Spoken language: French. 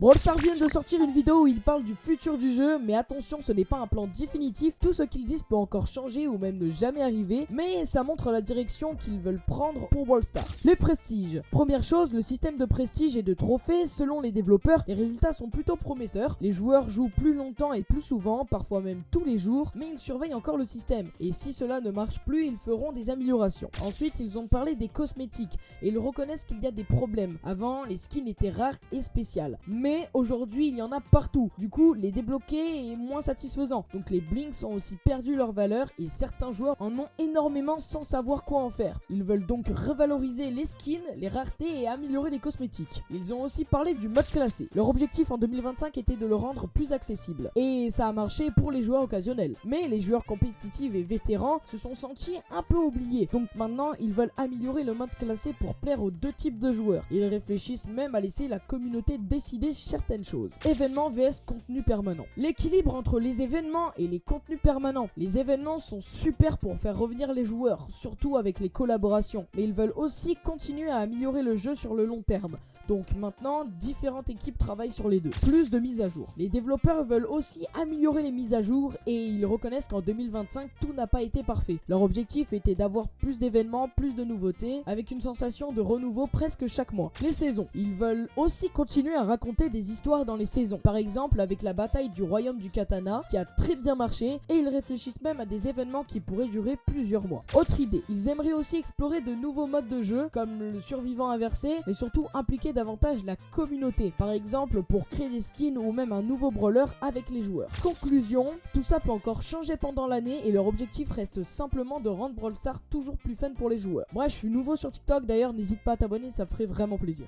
Brawl Stars vient de sortir une vidéo où ils parlent du futur du jeu, mais attention, ce n'est pas un plan définitif, tout ce qu'ils disent peut encore changer ou même ne jamais arriver, mais ça montre la direction qu'ils veulent prendre pour Brawl Stars. Les prestiges. Première chose, le système de prestige et de trophées, selon les développeurs, les résultats sont plutôt prometteurs, les joueurs jouent plus longtemps et plus souvent, parfois même tous les jours, mais ils surveillent encore le système, et si cela ne marche plus, ils feront des améliorations. Ensuite, ils ont parlé des cosmétiques, et ils reconnaissent qu'il y a des problèmes. Avant, les skins étaient rares et spéciales, mais aujourd'hui il y en a partout, du coup les débloquer est moins satisfaisant, donc les blinks ont aussi perdu leur valeur et certains joueurs en ont énormément sans savoir quoi en faire. Ils veulent donc revaloriser les skins, les raretés et améliorer les cosmétiques. Ils ont aussi parlé du mode classé. Leur objectif en 2025 était de le rendre plus accessible, et ça a marché pour les joueurs occasionnels, mais les joueurs compétitifs et vétérans se sont sentis un peu oubliés, donc maintenant ils veulent améliorer le mode classé pour plaire aux deux types de joueurs. Ils réfléchissent même à laisser la communauté décider certaines choses. Événements vs contenu permanent. L'équilibre entre les événements et les contenus permanents. Les événements sont super pour faire revenir les joueurs, surtout avec les collaborations, mais ils veulent aussi continuer à améliorer le jeu sur le long terme. Donc maintenant, différentes équipes travaillent sur les deux. Plus de mises à jour. Les développeurs veulent aussi améliorer les mises à jour et ils reconnaissent qu'en 2025, tout n'a pas été parfait. Leur objectif était d'avoir plus d'événements, plus de nouveautés, avec une sensation de renouveau presque chaque mois. Les saisons. Ils veulent aussi continuer à raconter des histoires dans les saisons. Par exemple, avec la bataille du royaume du katana, qui a très bien marché, et ils réfléchissent même à des événements qui pourraient durer plusieurs mois. Autre idée, ils aimeraient aussi explorer de nouveaux modes de jeu, comme le survivant inversé, et surtout impliquer davantage la communauté, par exemple pour créer des skins ou même un nouveau brawler avec les joueurs. Conclusion, tout ça peut encore changer pendant l'année et leur objectif reste simplement de rendre Brawl Stars toujours plus fun pour les joueurs. Moi je suis nouveau sur TikTok, d'ailleurs n'hésite pas à t'abonner, ça ferait vraiment plaisir.